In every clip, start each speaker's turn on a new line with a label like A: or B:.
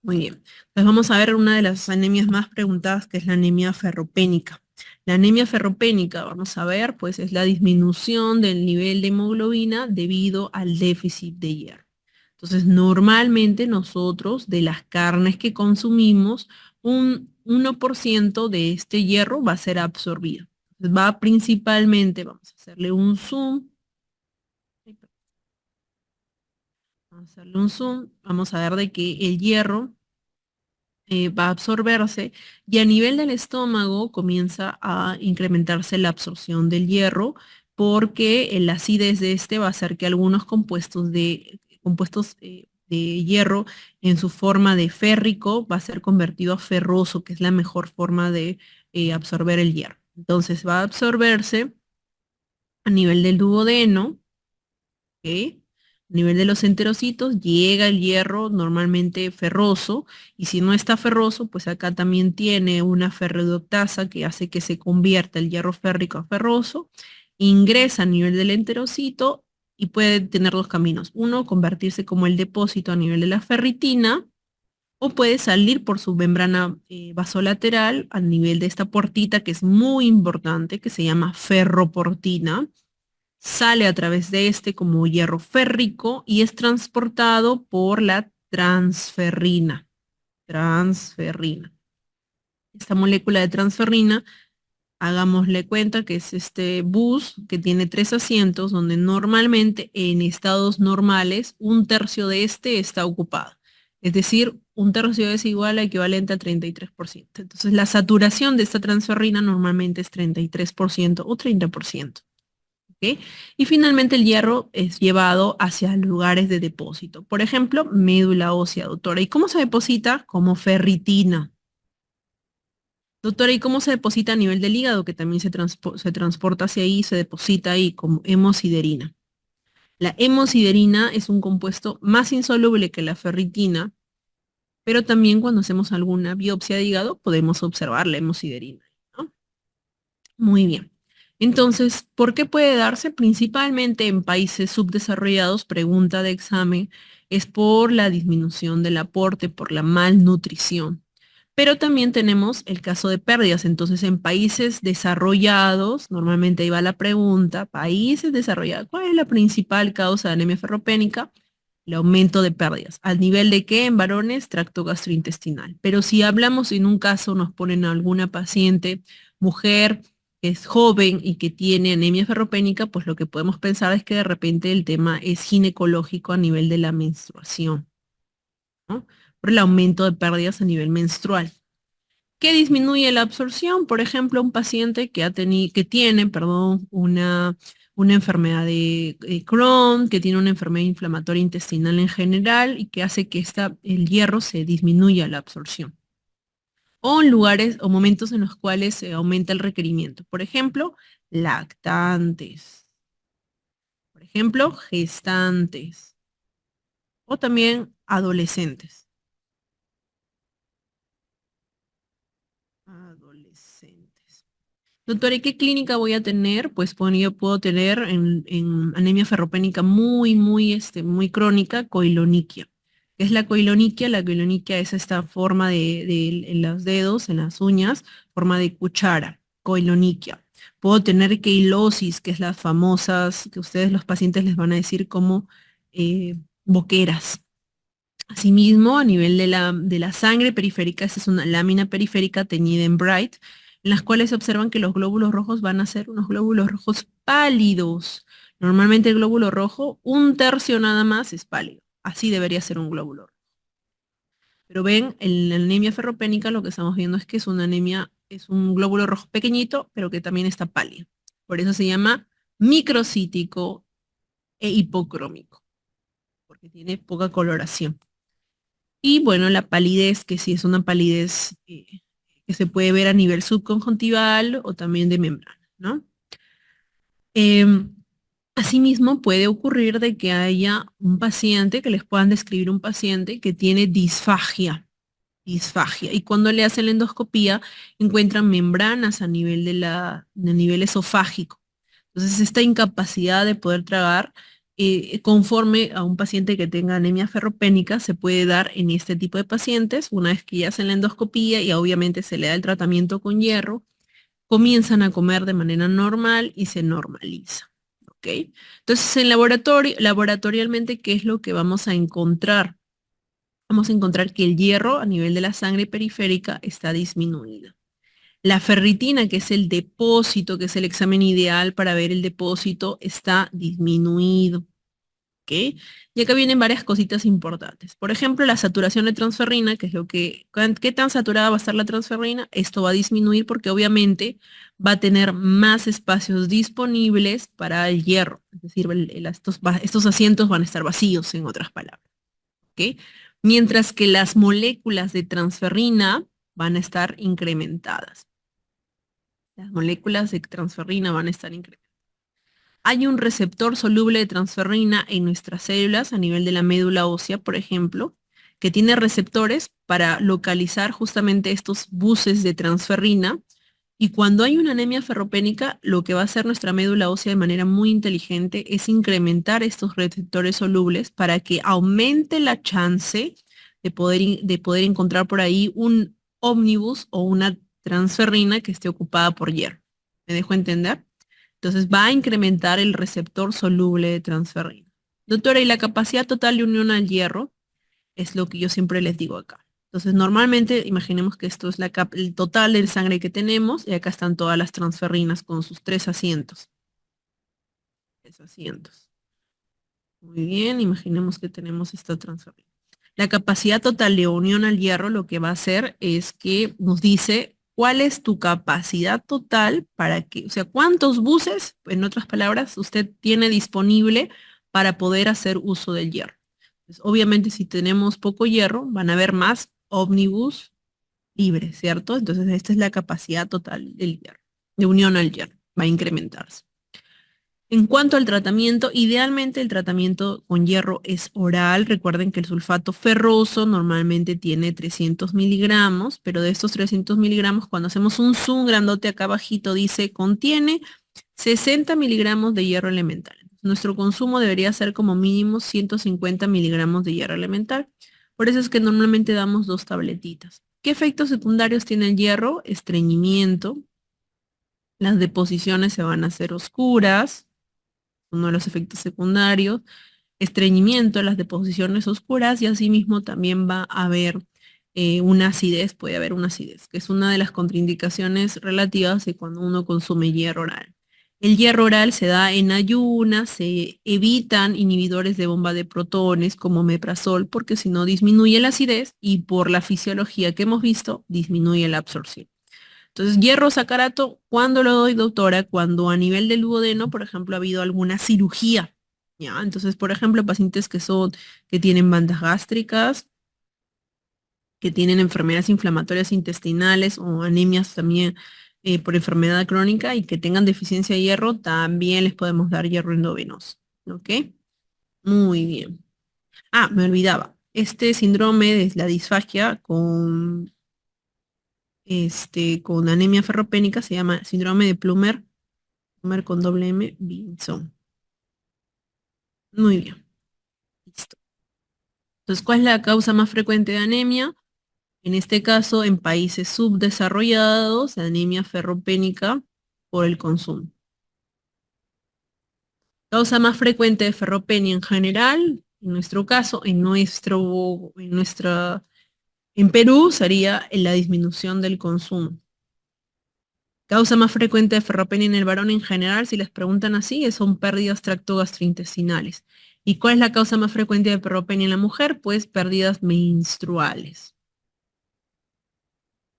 A: Muy bien. Entonces vamos a ver una de las anemias más preguntadas, que es la anemia ferropénica. La anemia ferropénica, vamos a ver, pues es la disminución del nivel de hemoglobina debido al déficit de hierro. Entonces, normalmente nosotros de las carnes que consumimos, un 1% de este hierro va a ser absorbido. Entonces, va principalmente, vamos a hacerle un zoom. Vamos a hacerle un zoom. Vamos a ver de que el hierro va a absorberse y a nivel del estómago comienza a incrementarse la absorción del hierro porque la acidez de este va a hacer que algunos compuestos de hierro en su forma de férrico va a ser convertido a ferroso, que es la mejor forma de absorber el hierro. Entonces va a absorberse a nivel del duodeno. ¿Ok? A nivel de los enterocitos llega el hierro normalmente ferroso y si no está ferroso, pues acá también tiene una ferredoxasa que hace que se convierta el hierro férrico a ferroso, ingresa a nivel del enterocito y puede tener dos caminos. Uno, convertirse como el depósito a nivel de la ferritina o puede salir por su membrana vasolateral a nivel de esta portita que es muy importante, que se llama ferroportina, sale a través de este como hierro férrico y es transportado por la transferrina. Transferrina. Esta molécula de transferrina, hagámosle cuenta que es este bus que tiene 3 asientos, donde normalmente en estados normales un tercio de este está ocupado. Es decir, un tercio es igual a equivalente a 33%. Entonces, la saturación de esta transferrina normalmente es 33% o 30%. ¿Ok? Y finalmente el hierro es llevado hacia lugares de depósito. Por ejemplo, médula ósea, doctora. ¿Y cómo se deposita? Como ferritina. Doctora, ¿y cómo se deposita a nivel del hígado? Que también se transporta hacia ahí, se deposita ahí como hemosiderina. La hemosiderina es un compuesto más insoluble que la ferritina, pero también cuando hacemos alguna biopsia de hígado podemos observar la hemosiderina, ¿no? Muy bien. Entonces, ¿por qué puede darse? Principalmente en países subdesarrollados, pregunta de examen, es por la disminución del aporte, por la malnutrición. Pero también tenemos el caso de pérdidas. Entonces, en países desarrollados, normalmente ahí va la pregunta, países desarrollados, ¿cuál es la principal causa de anemia ferropénica? El aumento de pérdidas. ¿Al nivel de qué? En varones, tracto gastrointestinal. Pero si hablamos en un caso, nos ponen a alguna paciente, mujer, que es joven y que tiene anemia ferropénica, pues lo que podemos pensar es que de repente el tema es ginecológico a nivel de la menstruación, ¿no? Por el aumento de pérdidas a nivel menstrual. ¿Qué disminuye la absorción? Por ejemplo, un paciente que tiene, perdón, una enfermedad de Crohn, que tiene una enfermedad inflamatoria intestinal en general y que hace que el hierro se disminuya la absorción. O en lugares o momentos en los cuales se aumenta el requerimiento. Por ejemplo, lactantes. Por ejemplo, gestantes. O también adolescentes. Adolescentes. Doctora, ¿y qué clínica voy a tener? Pues bueno, yo puedo tener en anemia ferropénica muy crónica, coiloniquia. ¿Qué es la coiloniquia? La coiloniquia es esta forma en los dedos, en las uñas, forma de cuchara, coiloniquia. Puedo tener queilosis, que es las famosas, que ustedes los pacientes les van a decir como boqueras. Asimismo, a nivel de la sangre periférica, esta es una lámina periférica teñida en Bright, en las cuales se observan que los glóbulos rojos van a ser unos glóbulos rojos pálidos. Normalmente el glóbulo rojo, un tercio nada más es pálido. Así debería ser un glóbulo rojo. Pero ven, en la anemia ferropénica lo que estamos viendo es que es una anemia, es un glóbulo rojo pequeñito, pero que también está pálido. Por eso se llama microcítico e hipocrómico, porque tiene poca coloración. Y bueno, la palidez, que sí es una palidez que se puede ver a nivel subconjuntival o también de membrana, ¿no? Em, Asimismo, puede ocurrir de que haya un paciente, que les puedan describir un paciente que tiene disfagia. Y cuando le hacen la endoscopía, encuentran membranas a nivel esofágico. Entonces, esta incapacidad de poder tragar conforme a un paciente que tenga anemia ferropénica, se puede dar en este tipo de pacientes, una vez que ya hacen la endoscopía y obviamente se le da el tratamiento con hierro, comienzan a comer de manera normal y se normaliza. ¿Ok? Entonces, en laboratorio, laboratorialmente, ¿qué es lo que vamos a encontrar? Vamos a encontrar que el hierro a nivel de la sangre periférica está disminuido. La ferritina, que es el depósito, que es el examen ideal para ver el depósito, está disminuido. ¿Ok? Y acá vienen varias cositas importantes. Por ejemplo, la saturación de transferrina, que es lo que, ¿qué tan saturada va a estar la transferrina? Esto va a disminuir porque obviamente va a tener más espacios disponibles para el hierro. Es decir, estos asientos van a estar vacíos, en otras palabras. ¿Ok? Mientras que las moléculas de transferrina van a estar incrementadas. Las moléculas de transferrina van a estar incrementadas. Hay un receptor soluble de transferrina en nuestras células a nivel de la médula ósea, por ejemplo, que tiene receptores para localizar justamente estos buses de transferrina. Y cuando hay una anemia ferropénica, lo que va a hacer nuestra médula ósea de manera muy inteligente es incrementar estos receptores solubles para que aumente la chance de poder encontrar por ahí un ómnibus o una transferrina que esté ocupada por hierro. ¿Me dejo entender? Entonces va a incrementar el receptor soluble de transferrina. Doctora, y la capacidad total de unión al hierro es lo que yo siempre les digo acá. Entonces, normalmente, imaginemos que esto es el total de sangre que tenemos, y acá están todas las transferrinas con sus tres asientos. Tres asientos. Muy bien, imaginemos que tenemos esta transferrina. La capacidad total de unión al hierro lo que va a hacer es que nos dice cuál es tu capacidad total para que, o sea, cuántos buses, en otras palabras, usted tiene disponible para poder hacer uso del hierro. Pues, obviamente, si tenemos poco hierro, van a haber más ómnibus libres, ¿cierto? Entonces, esta es la capacidad total del hierro, de unión al hierro, va a incrementarse. En cuanto al tratamiento, idealmente el tratamiento con hierro es oral. Recuerden que el sulfato ferroso normalmente tiene 300 miligramos, pero de estos 300 miligramos, cuando hacemos un zoom grandote acá abajito, dice contiene 60 miligramos de hierro elemental. Nuestro consumo debería ser como mínimo 150 miligramos de hierro elemental. Por eso es que normalmente damos 2 tabletitas. ¿Qué efectos secundarios tiene el hierro? Estreñimiento. Las deposiciones se van a hacer oscuras, uno de los efectos secundarios, estreñimiento, las deposiciones oscuras, y asimismo también va a haber una acidez, puede haber una acidez, que es una de las contraindicaciones relativas de cuando uno consume hierro oral. El hierro oral se da en ayunas, se evitan inhibidores de bomba de protones como meprazol, porque si no disminuye la acidez y por la fisiología que hemos visto, disminuye la absorción. Entonces, hierro sacarato, ¿cuándo lo doy, doctora? Cuando a nivel del duodeno, por ejemplo, ha habido alguna cirugía. ¿Ya? Entonces, por ejemplo, pacientes que tienen bandas gástricas, que tienen enfermedades inflamatorias intestinales o anemias también por enfermedad crónica y que tengan deficiencia de hierro, también les podemos dar hierro endovenoso. ¿Ok? Muy bien. Ah, me olvidaba. Este síndrome de la disfagia con anemia ferropénica se llama síndrome de Plummer, Plummer con doble M, Vinson. Muy bien, listo. Entonces, ¿cuál es la causa más frecuente de anemia? En este caso, en países subdesarrollados, anemia ferropénica por el consumo. Causa más frecuente de ferropenia en general, en nuestro caso, en Perú sería la disminución del consumo. Causa más frecuente de ferropenia en el varón en general, si les preguntan así, son pérdidas tractogastrointestinales. ¿Y cuál es la causa más frecuente de ferropenia en la mujer? Pues pérdidas menstruales.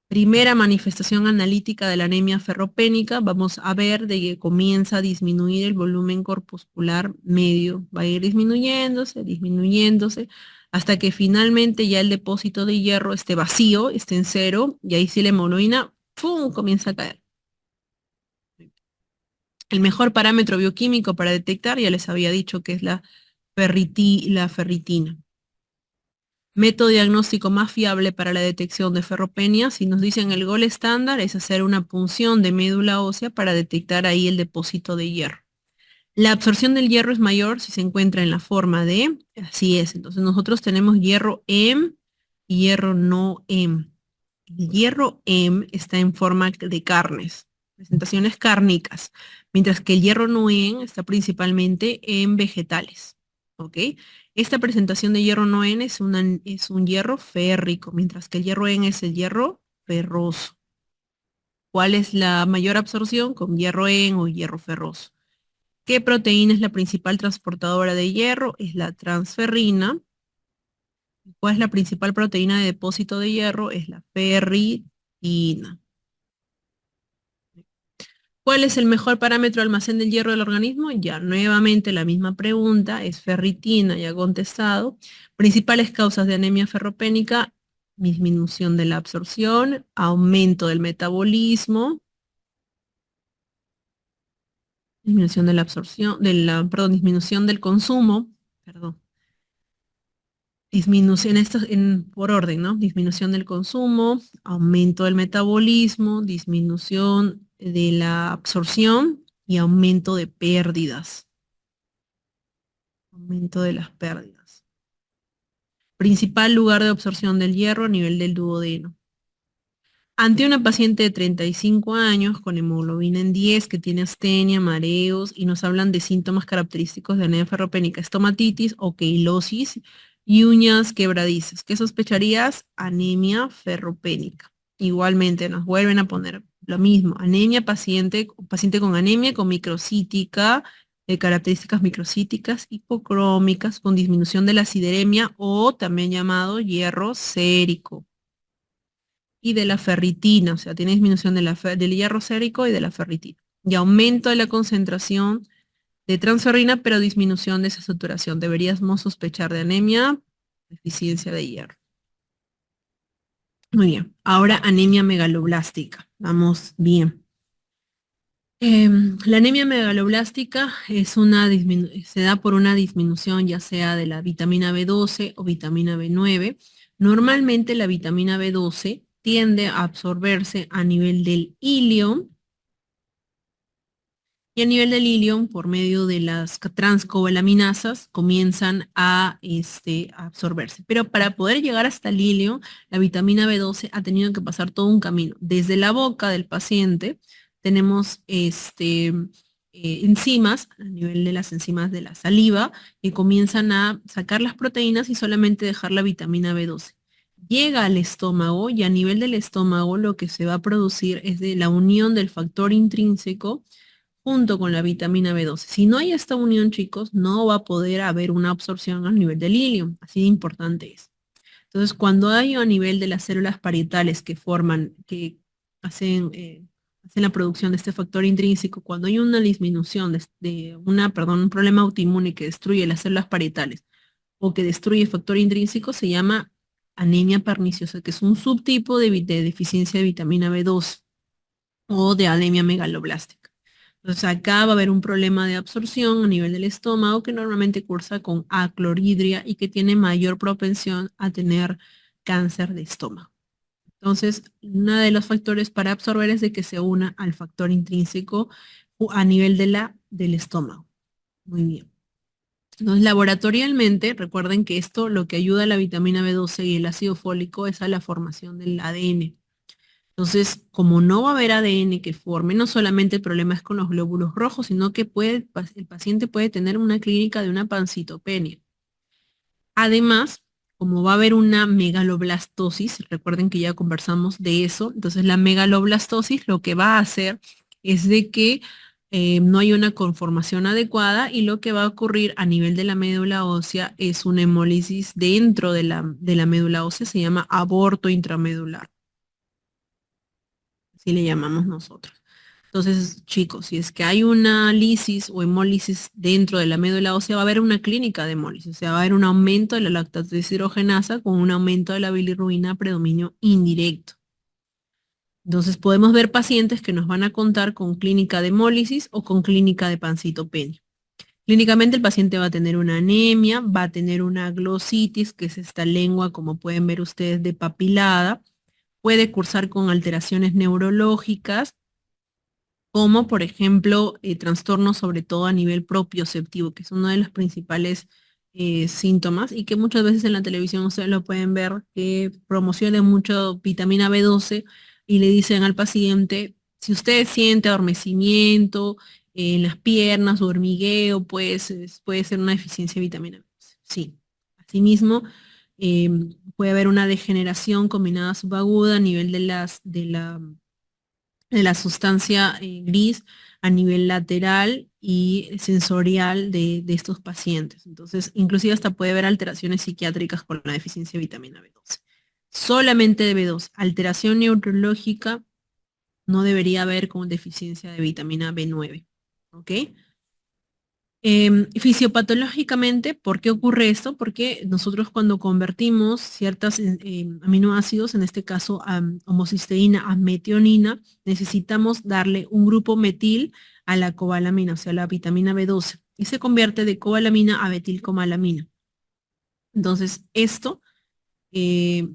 A: Primera manifestación analítica de la anemia ferropénica, vamos a ver de que comienza a disminuir el volumen corpuscular medio. Va a ir disminuyéndose, disminuyéndose, hasta que finalmente ya el depósito de hierro esté vacío, esté en cero, y ahí sí la hemoglobina, ¡pum!, comienza a caer. El mejor parámetro bioquímico para detectar, ya les había dicho que es la ferritina. Método diagnóstico más fiable para la detección de ferropenia, si nos dicen el gol estándar, es hacer una punción de médula ósea para detectar ahí el depósito de hierro. La absorción del hierro es mayor si se encuentra en la forma de, así es, entonces nosotros tenemos hierro Em y hierro no Em. El hierro Em está en forma de carnes, presentaciones cárnicas, mientras que el hierro Noen está principalmente en vegetales. ¿Ok? Esta presentación de hierro Noen es un hierro férrico, mientras que el hierro En es el hierro ferroso. ¿Cuál es la mayor absorción? Con hierro En o hierro ferroso. ¿Qué proteína es la principal transportadora de hierro? Es la transferrina. ¿Cuál es la principal proteína de depósito de hierro? Es la ferritina. ¿Cuál es el mejor parámetro de almacén del hierro del organismo? Ya, nuevamente la misma pregunta, es ferritina, ya contestado. Principales causas de anemia ferropénica, disminución de la absorción, aumento del metabolismo, disminución de la absorción, perdón, disminución del consumo, perdón, disminución, por orden, ¿no? Disminución del consumo, aumento del metabolismo, disminución de la absorción y aumento de pérdidas. Aumento de las pérdidas. Principal lugar de absorción del hierro a nivel del duodeno. Ante una paciente de 35 años con hemoglobina en 10 que tiene astenia, mareos y nos hablan de síntomas característicos de anemia ferropénica, estomatitis o queilosis y uñas quebradizas. ¿Qué sospecharías? Anemia ferropénica. Igualmente nos vuelven a poner lo mismo, anemia paciente con anemia con microcítica, características microcíticas, hipocrómicas, con disminución de la sideremia o también llamado hierro sérico y de la ferritina, o sea, tiene disminución de del hierro sérico y de la ferritina. Y aumento de la concentración de transferrina, pero disminución de esa saturación. Deberíamos sospechar de anemia, deficiencia de hierro. Muy bien, ahora anemia megaloblástica. Vamos bien. La anemia megaloblástica se da por una disminución ya sea de la vitamina B12 o vitamina B9. Normalmente la vitamina B12 tiende a absorberse a nivel del ilio y a nivel del ilion, por medio de las transcobalaminasas, comienzan a absorberse. Pero para poder llegar hasta el ilion, la vitamina B12 ha tenido que pasar todo un camino. Desde la boca del paciente tenemos enzimas, a nivel de las enzimas de la saliva, que comienzan a sacar las proteínas y solamente dejar la vitamina B12. Llega al estómago y a nivel del estómago lo que se va a producir es de la unión del factor intrínseco junto con la vitamina B12. Si no hay esta unión, chicos, no va a poder haber una absorción a nivel del hilio. Así de importante es. Entonces, cuando hay a nivel de las células parietales que hacen la producción de este factor intrínseco, cuando hay una disminución un problema autoinmune que destruye las células parietales o que destruye el factor intrínseco, se llama anemia perniciosa, que es un subtipo de deficiencia de vitamina B12 o de anemia megaloblástica. Entonces acá va a haber un problema de absorción a nivel del estómago que normalmente cursa con acloridria y que tiene mayor propensión a tener cáncer de estómago. Entonces, uno de los factores para absorber es de que se una al factor intrínseco a nivel del estómago. Muy bien. Entonces, laboratorialmente, recuerden que esto lo que ayuda a la vitamina B12 y el ácido fólico es a la formación del ADN. Entonces, como no va a haber ADN que forme, no solamente el problema es con los glóbulos rojos, sino que el paciente puede tener una clínica de una pancitopenia. Además, como va a haber una megaloblastosis, recuerden que ya conversamos de eso, entonces la megaloblastosis lo que va a hacer es de que no hay una conformación adecuada y lo que va a ocurrir a nivel de la médula ósea es una hemólisis dentro de la médula ósea, se llama aborto intramedular. Así le llamamos nosotros. Entonces, chicos, si es que hay una lisis o hemólisis dentro de la médula ósea, va a haber una clínica de hemólisis, o sea, va a haber un aumento de la lactato deshidrogenasa con un aumento de la bilirrubina a predominio indirecto. Entonces, podemos ver pacientes que nos van a contar con clínica de hemólisis o con clínica de pancitopenia. Clínicamente el paciente va a tener una anemia, va a tener una glositis, que es esta lengua, como pueden ver ustedes, depapilada, puede cursar con alteraciones neurológicas, como por ejemplo trastornos sobre todo a nivel propioceptivo, que es uno de los principales síntomas y que muchas veces en la televisión ustedes lo pueden ver, que promocionan mucho vitamina B12 y le dicen al paciente, si usted siente adormecimiento en las piernas o hormigueo, pues puede ser una deficiencia de vitamina B12. Sí. Asimismo, eh, puede haber una degeneración combinada subaguda a nivel de la sustancia gris a nivel lateral y sensorial de estos pacientes. Entonces, inclusive hasta puede haber alteraciones psiquiátricas con la deficiencia de vitamina B12. Solamente de B2. Alteración neurológica no debería haber con deficiencia de vitamina B9. ¿Ok? Fisiopatológicamente, ¿por qué ocurre esto? Porque nosotros cuando convertimos ciertos aminoácidos, en este caso homocisteína a metionina, necesitamos darle un grupo metil a la cobalamina, o sea, la vitamina B12, y se convierte de cobalamina a metilcobalamina. Entonces, esto, eh,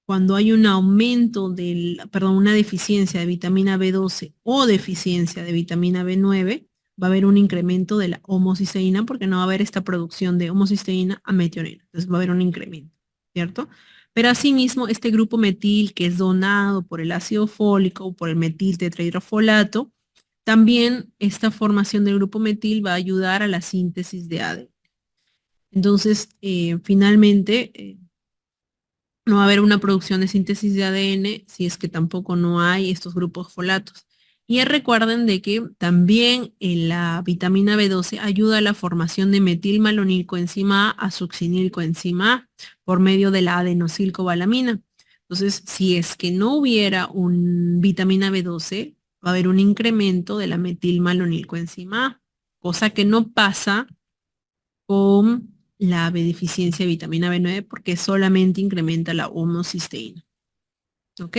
A: cuando hay un aumento una deficiencia de vitamina B12 o deficiencia de vitamina B9, va a haber un incremento de la homocisteína porque no va a haber esta producción de homocisteína a metionina. Entonces va a haber un incremento, ¿cierto? Pero asimismo, este grupo metil que es donado por el ácido fólico o por el metil tetrahidrofolato, también esta formación del grupo metil va a ayudar a la síntesis de ADN. Entonces, finalmente, no va a haber una producción de síntesis de ADN si es que tampoco no hay estos grupos folatos. Y recuerden de que también la vitamina B12 ayuda a la formación de metilmalonilcoenzima A a succinilcoenzima A por medio de la adenosilcobalamina. Entonces, si es que no hubiera un vitamina B12, va a haber un incremento de la metilmalonilcoenzima A, cosa que no pasa con la deficiencia de vitamina B9 porque solamente incrementa la homocisteína. ¿Ok?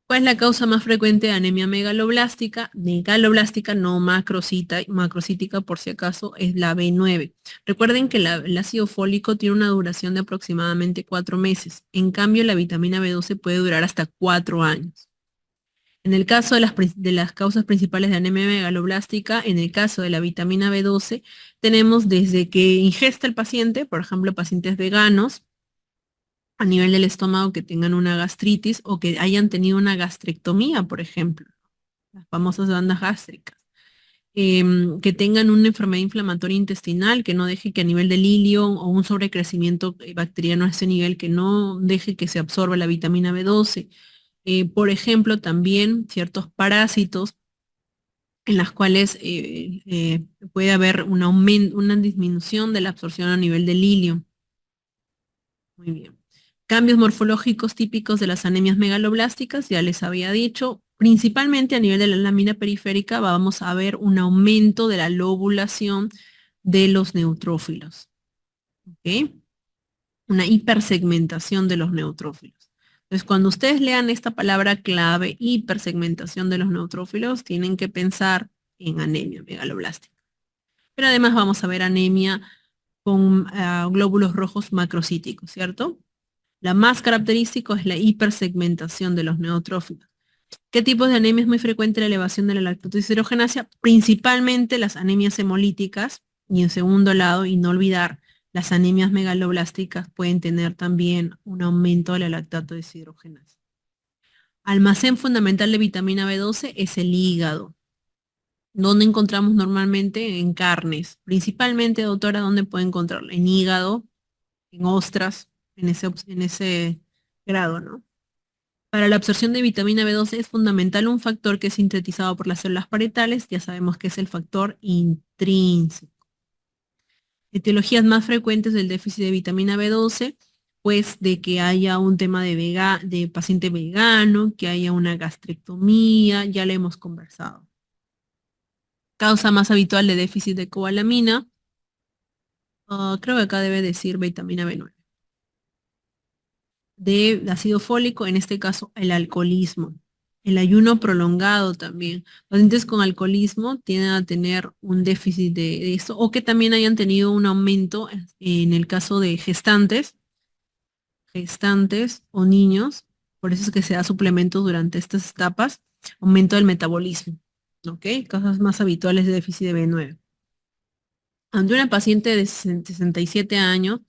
A: ¿Cuál es la causa más frecuente de anemia megaloblástica? Megaloblástica, no macrocítica por si acaso, es la B9. Recuerden que el ácido fólico tiene una duración de aproximadamente 4 meses. En cambio, la vitamina B12 puede durar hasta 4 años. En el caso de las causas principales de anemia megaloblástica, en el caso de la vitamina B12, tenemos desde que ingesta el paciente, por ejemplo, pacientes veganos, a nivel del estómago que tengan una gastritis o que hayan tenido una gastrectomía, por ejemplo, las famosas bandas gástricas, que tengan una enfermedad inflamatoria intestinal que no deje que a nivel del ilio o un sobrecrecimiento bacteriano a ese nivel que no deje que se absorba la vitamina B12. Por ejemplo, también ciertos parásitos en las cuales puede haber un aumento, una disminución de la absorción a nivel del ilio. Muy bien. Cambios morfológicos típicos de las anemias megaloblásticas, ya les había dicho, principalmente a nivel de la lámina periférica vamos a ver un aumento de la lobulación de los neutrófilos. ¿Ok? Una hipersegmentación de los neutrófilos. Entonces, cuando ustedes lean esta palabra clave, hipersegmentación de los neutrófilos, tienen que pensar en anemia megaloblástica. Pero además vamos a ver anemia con glóbulos rojos macrocíticos, ¿cierto? La más característica es la hipersegmentación de los neutrófilos. ¿Qué tipos de anemia es muy frecuente la elevación de la lactotihidrogenasa? Principalmente las anemias hemolíticas y en segundo lado, y no olvidar, las anemias megaloblásticas pueden tener también un aumento de la lactato deshidrogenasa. Almacén fundamental de vitamina B12 es el hígado. ¿Dónde encontramos normalmente? En carnes. Principalmente, doctora, ¿dónde puede encontrarlo? En hígado, en ostras, en ese grado, ¿no? Para la absorción de vitamina B12 es fundamental un factor que es sintetizado por las células parietales, ya sabemos que es el factor intrínseco. Etiologías más frecuentes del déficit de vitamina B12, pues de que haya un tema de paciente vegano, que haya una gastrectomía, ya le hemos conversado. Causa más habitual de déficit de cobalamina, creo que acá debe decir vitamina B9. De ácido fólico, en este caso el alcoholismo. El ayuno prolongado también. Pacientes con alcoholismo tienden a tener un déficit de esto o que también hayan tenido un aumento en el caso de gestantes o niños. Por eso es que se da suplementos durante estas etapas. aumento del metabolismo. ¿Ok? Causas más habituales de déficit de B9. Ante una paciente de 67 años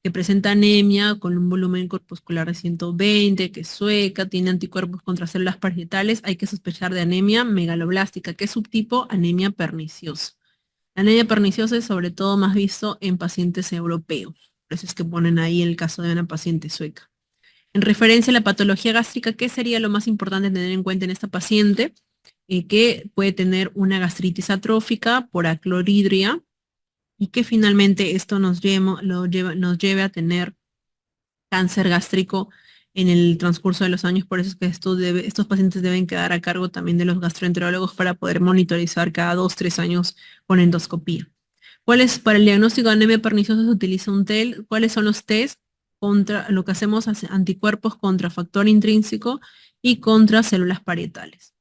A: que presenta anemia con un volumen corpuscular de 120, que es sueca, tiene anticuerpos contra células parietales, hay que sospechar de anemia megaloblástica, que es subtipo anemia perniciosa. La anemia perniciosa es sobre todo más visto en pacientes europeos. Por eso es que ponen ahí el caso de una paciente sueca. En referencia a la patología gástrica, ¿qué sería lo más importante tener en cuenta en esta paciente? Que puede tener una gastritis atrófica por acloridria, y que finalmente esto nos lleve a tener cáncer gástrico en el transcurso de los años. Por eso es que estos pacientes deben quedar a cargo también de los gastroenterólogos para poder monitorizar cada 2, 3 años con endoscopía. Para el diagnóstico de anemia perniciosa se utiliza un TEL? ¿Cuáles son los test? Lo que hacemos es anticuerpos contra factor intrínseco y contra células parietales.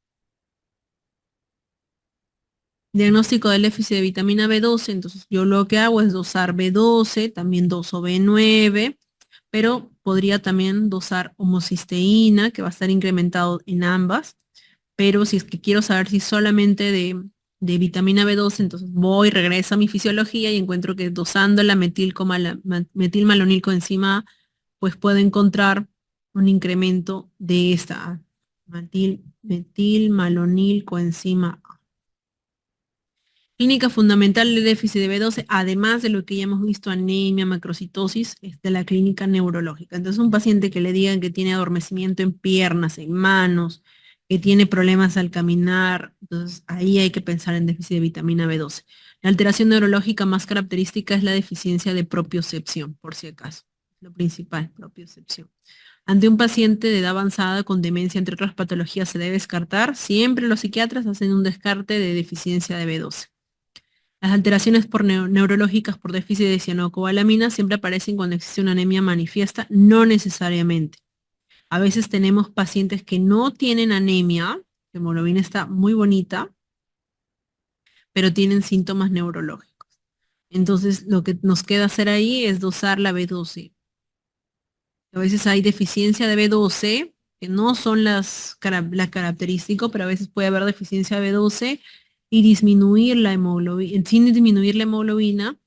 A: Diagnóstico del déficit de vitamina B12, entonces yo lo que hago es dosar B12, también doso B9, pero podría también dosar homocisteína, que va a estar incrementado en ambas, pero si es que quiero saber si solamente de vitamina B12, entonces regreso a mi fisiología y encuentro que dosando la metilmalonilcoenzima, pues puedo encontrar un incremento de esta metilmalonilcoenzima A. Clínica fundamental de déficit de B12, además de lo que ya hemos visto, anemia, macrocitosis, es de la clínica neurológica. Entonces, un paciente que le digan que tiene adormecimiento en piernas, en manos, que tiene problemas al caminar, entonces ahí hay que pensar en déficit de vitamina B12. La alteración neurológica más característica es la deficiencia de propiocepción, por si acaso. Lo principal, propiocepción. Ante un paciente de edad avanzada con demencia, entre otras patologías, se debe descartar. Siempre los psiquiatras hacen un descarte de deficiencia de B12. Las alteraciones neurológicas por déficit de cianocobalamina siempre aparecen cuando existe una anemia manifiesta, no necesariamente. A veces tenemos pacientes que no tienen anemia, la hemoglobina está muy bonita, pero tienen síntomas neurológicos. Entonces, lo que nos queda hacer ahí es dosar la B12. A veces hay deficiencia de B12, que no son las características, pero a veces puede haber deficiencia de B12 y disminuir la hemoglobina, sin disminuir la hemoglobina,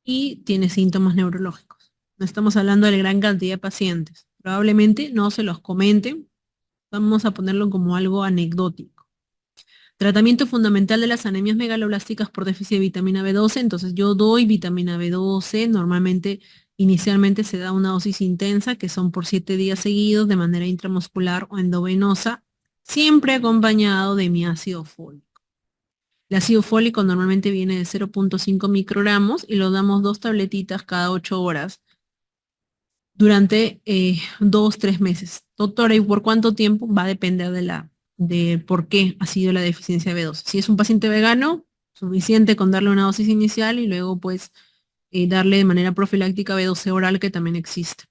A: y tiene síntomas neurológicos. No estamos hablando de la gran cantidad de pacientes. Probablemente no se los comenten. Vamos a ponerlo como algo anecdótico. Tratamiento fundamental de las anemias megaloblásticas por déficit de vitamina B12. Entonces yo doy vitamina B12. Normalmente, inicialmente se da una dosis intensa, que son por 7 días seguidos de manera intramuscular o endovenosa, siempre acompañado de mi ácido fólico. El ácido fólico normalmente viene de 0,5 microgramos y lo damos 2 tabletitas cada 8 horas durante 2, 3 meses. Doctora, ¿y por cuánto tiempo? Va a depender de por qué ha sido la deficiencia de B12. Si es un paciente vegano, suficiente con darle una dosis inicial y luego pues darle de manera profiláctica B12 oral, que también existe.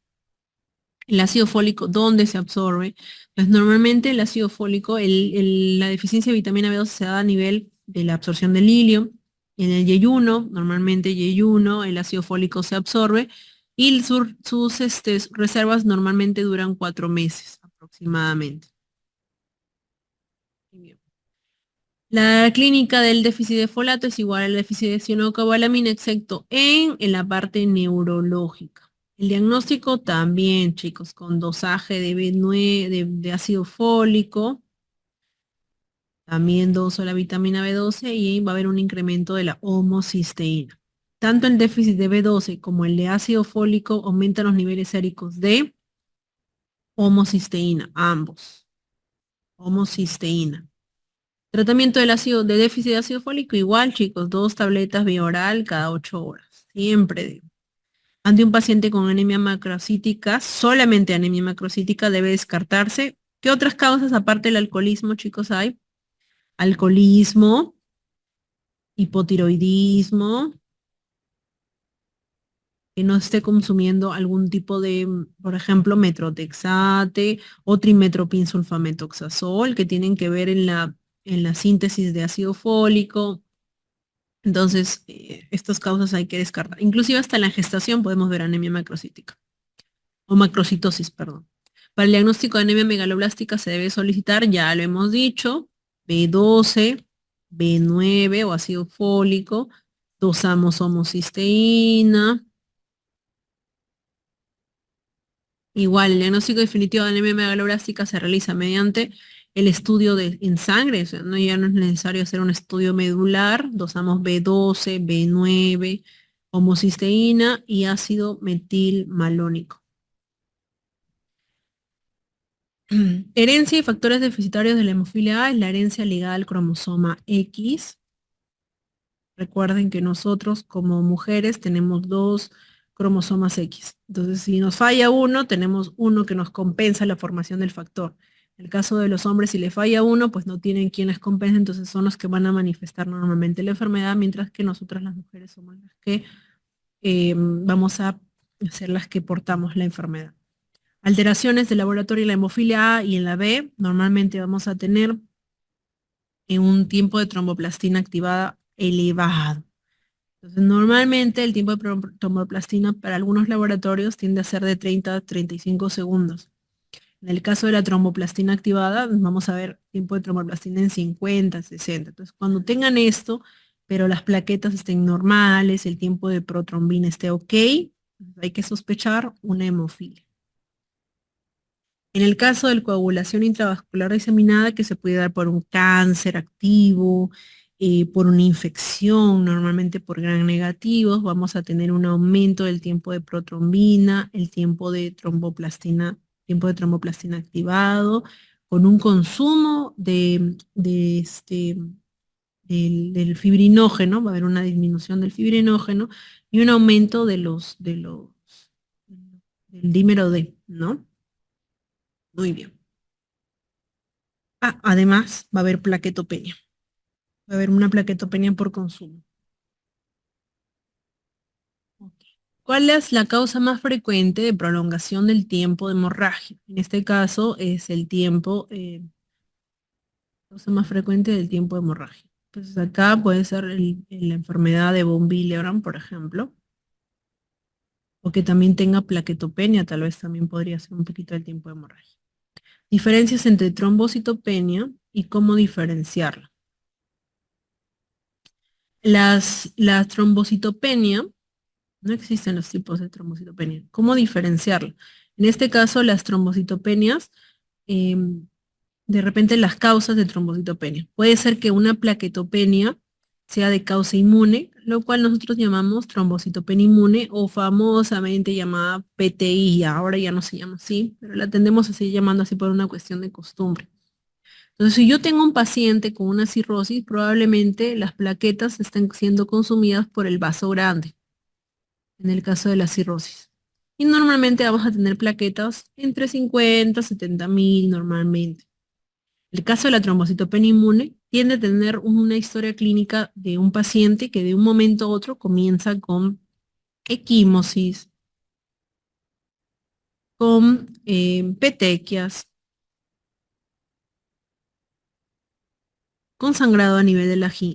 A: El ácido fólico, ¿dónde se absorbe? Pues normalmente el ácido fólico, la deficiencia de vitamina B12 se da a nivel de la absorción del hilio. En el yeyuno, normalmente yeyuno, el ácido fólico se absorbe y sus reservas normalmente duran 4 meses aproximadamente. La clínica del déficit de folato es igual al déficit de cianocobalamina, excepto en la parte neurológica. El diagnóstico también, chicos, con dosaje de B9, de ácido fólico, también doso la vitamina B12 y va a haber un incremento de la homocisteína. Tanto el déficit de B12 como el de ácido fólico aumentan los niveles séricos de homocisteína, ambos. Homocisteína. Tratamiento de déficit de ácido fólico, igual, chicos, 2 tabletas vía oral cada 8 horas. Siempre. Ante un paciente con anemia macrocítica, solamente anemia macrocítica, debe descartarse. ¿Qué otras causas aparte del alcoholismo, chicos, hay? Alcoholismo, hipotiroidismo, que no esté consumiendo algún tipo de, por ejemplo, metrotexate o trimetropinsulfametoxazol, que tienen que ver en la síntesis de ácido fólico. Entonces, estas causas hay que descartar. Inclusive hasta en la gestación podemos ver anemia macrocítica o macrocitosis, perdón. Para el diagnóstico de anemia megaloblástica se debe solicitar, ya lo hemos dicho, B12, B9 o ácido fólico, dosamos homocisteína. Igual, el diagnóstico definitivo de anemia megaloblástica se realiza mediante el estudio en sangre, o sea, ya no es necesario hacer un estudio medular, dosamos B12, B9, homocisteína y ácido metilmalónico. Herencia y factores deficitarios de la hemofilia A es la herencia ligada al cromosoma X. Recuerden que nosotros como mujeres tenemos dos cromosomas X. Entonces, si nos falla uno, tenemos uno que nos compensa la formación del factor. En el caso de los hombres, si le falla uno, pues no tienen quien les compense, entonces son los que van a manifestar normalmente la enfermedad, mientras que nosotras las mujeres somos las que vamos a ser las que portamos la enfermedad. Alteraciones del laboratorio en la hemofilia A y en la B, normalmente vamos a tener un tiempo de tromboplastina activada elevado. Entonces, normalmente el tiempo de tromboplastina para algunos laboratorios tiende a ser de 30 a 35 segundos. En el caso de la tromboplastina activada, vamos a ver tiempo de tromboplastina en 50, 60. Entonces, cuando tengan esto, pero las plaquetas estén normales, el tiempo de protrombina esté ok, hay que sospechar una hemofilia. En el caso de coagulación intravascular diseminada, que se puede dar por un cáncer activo, por una infección, normalmente por gran negativos, vamos a tener un aumento del tiempo de protrombina, el tiempo de tromboplastina activado, con un consumo del fibrinógeno, va a haber una disminución del fibrinógeno y un aumento del dímero D, ¿no? Muy bien. Además, va a haber plaquetopenia. Va a haber una plaquetopenia por consumo. Ok. ¿Cuál es la causa más frecuente de prolongación del tiempo de hemorragia? En este caso es el tiempo, causa más frecuente del tiempo de hemorragia. Entonces acá puede ser la enfermedad de von Willebrand, por ejemplo, o que también tenga plaquetopenia, tal vez también podría ser un poquito del tiempo de hemorragia. Diferencias entre trombocitopenia y cómo diferenciarla. La trombocitopenia, no existen los tipos de trombocitopenia. ¿Cómo diferenciarla? En este caso, las trombocitopenias, de repente las causas de trombocitopenia. Puede ser que una plaquetopenia sea de causa inmune, lo cual nosotros llamamos trombocitopenia inmune o famosamente llamada PTI. Ahora ya no se llama así, pero la tendemos a seguir llamando así por una cuestión de costumbre. Entonces, si yo tengo un paciente con una cirrosis, probablemente las plaquetas estén siendo consumidas por el vaso grande, en el caso de la cirrosis. Y normalmente vamos a tener plaquetas entre 50 y 70.000 normalmente. El caso de la trombocitopenia inmune tiende a tener una historia clínica de un paciente que de un momento a otro comienza con equimosis, con petequias, con sangrado a nivel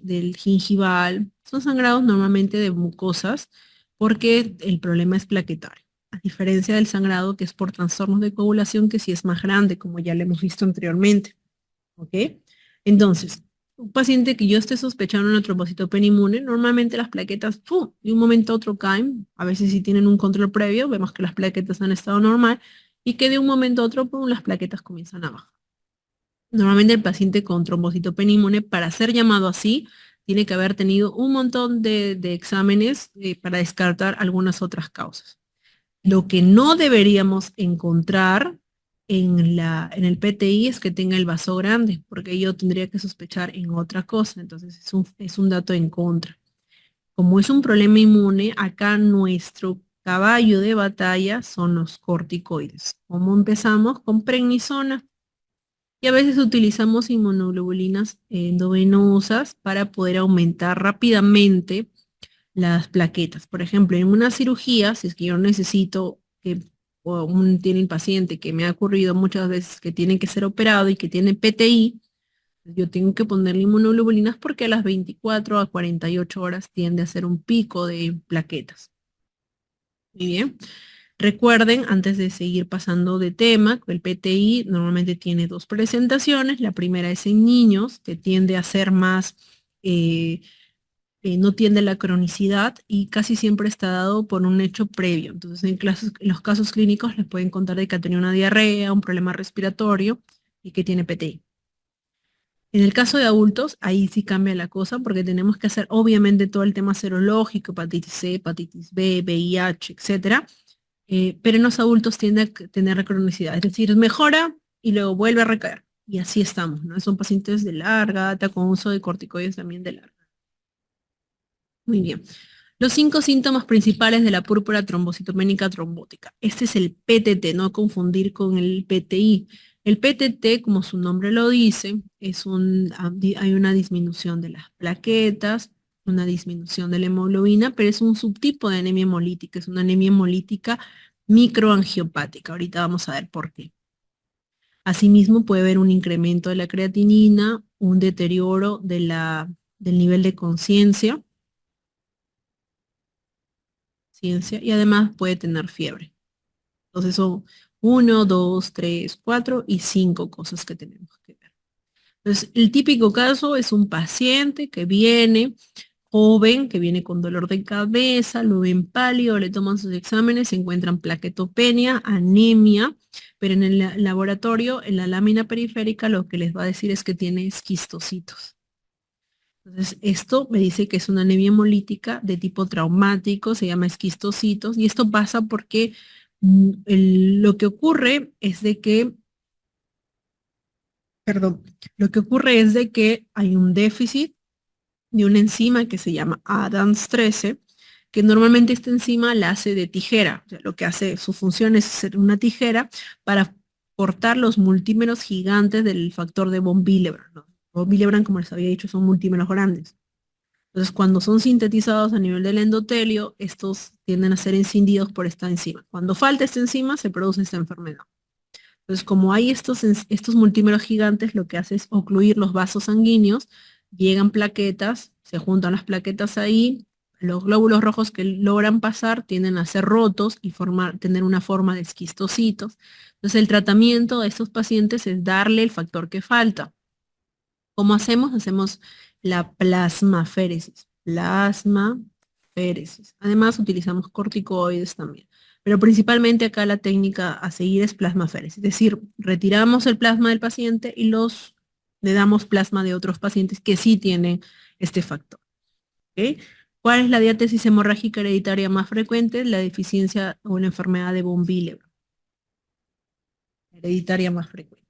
A: del gingival. Son sangrados normalmente de mucosas porque el problema es plaquetario. A diferencia del sangrado que es por trastornos de coagulación, que sí es más grande, como ya lo hemos visto anteriormente. ¿Ok? Entonces, un paciente que yo esté sospechando una trombocitopenia inmune, normalmente las plaquetas, ¡pum!, de un momento a otro caen. A veces si tienen un control previo, vemos que las plaquetas han estado normal y que de un momento a otro, ¡pum!, las plaquetas comienzan a bajar. Normalmente el paciente con trombocitopenia inmune, para ser llamado así, tiene que haber tenido un montón de exámenes para descartar algunas otras causas. Lo que no deberíamos encontrar en el PTI es que tenga el vaso grande, porque yo tendría que sospechar en otra cosa. Entonces es un dato en contra. Como es un problema inmune, acá nuestro caballo de batalla son los corticoides. ¿Cómo empezamos? Con prednisona. Y a veces utilizamos inmunoglobulinas endovenosas para poder aumentar rápidamente las plaquetas. Por ejemplo, en una cirugía, si es que yo necesito que tiene el paciente que me ha ocurrido muchas veces que tiene que ser operado y que tiene PTI, yo tengo que ponerle inmunoglobulinas porque a las 24 a 48 horas tiende a ser un pico de plaquetas. Muy bien. Recuerden, antes de seguir pasando de tema, que el PTI normalmente tiene dos presentaciones. La primera es en niños, que tiende a ser más, eh, no tiende a la cronicidad y casi siempre está dado por un hecho previo. Entonces, en los casos clínicos les pueden contar de que ha tenido una diarrea, un problema respiratorio y que tiene PTI. En el caso de adultos, ahí sí cambia la cosa porque tenemos que hacer obviamente todo el tema serológico, hepatitis C, hepatitis B, VIH, etcétera. Pero en los adultos tiende a tener cronicidad, es decir, mejora y luego vuelve a recaer. Y así estamos, ¿no? Son pacientes de larga data con uso de corticoides también de larga. Muy bien. Los 5 síntomas principales de la púrpura trombocitoménica trombótica. Este es el PTT, no confundir con el PTI. El PTT, como su nombre lo dice, hay una disminución de las plaquetas, una disminución de la hemoglobina, pero es un subtipo de anemia hemolítica, es una anemia hemolítica microangiopática. Ahorita vamos a ver por qué. Asimismo, puede haber un incremento de la creatinina, un deterioro del nivel de conciencia, y además puede tener fiebre. Entonces son 1, 2, 3, 4 y 5 cosas que tenemos que ver. Entonces, el típico caso es un paciente que viene joven, que viene con dolor de cabeza, lo ven pálido, le toman sus exámenes, se encuentran plaquetopenia, anemia, pero en el laboratorio, en la lámina periférica, lo que les va a decir es que tiene esquistocitos. Entonces, esto me dice que es una anemia hemolítica de tipo traumático, se llama esquistocitos, y esto pasa porque lo que ocurre es de que, perdón, lo que ocurre es de que hay un déficit de una enzima que se llama ADAMS13, que normalmente esta enzima la hace de tijera. O sea, lo que hace, su función es ser una tijera para cortar los multímeros gigantes del factor de von Willebrand, ¿no? Von Willebrand, como les había dicho, son multímeros grandes. Entonces, cuando son sintetizados a nivel del endotelio, estos tienden a ser escindidos por esta enzima. Cuando falta esta enzima, se produce esta enfermedad. Entonces, como hay estos multímeros gigantes, lo que hace es ocluir los vasos sanguíneos, llegan plaquetas, se juntan las plaquetas ahí, los glóbulos rojos que logran pasar tienden a ser rotos y tener una forma de esquistocitos. Entonces, el tratamiento de estos pacientes es darle el factor que falta. ¿Cómo hacemos? Hacemos la plasmaféresis. Plasmaféresis. Además, utilizamos corticoides también. Pero principalmente acá la técnica a seguir es plasmaféresis. Es decir, retiramos el plasma del paciente y le damos plasma de otros pacientes que sí tienen este factor. ¿Ok? ¿Cuál es la diátesis hemorrágica hereditaria más frecuente? La deficiencia o la enfermedad de von Willebrand. Hereditaria más frecuente.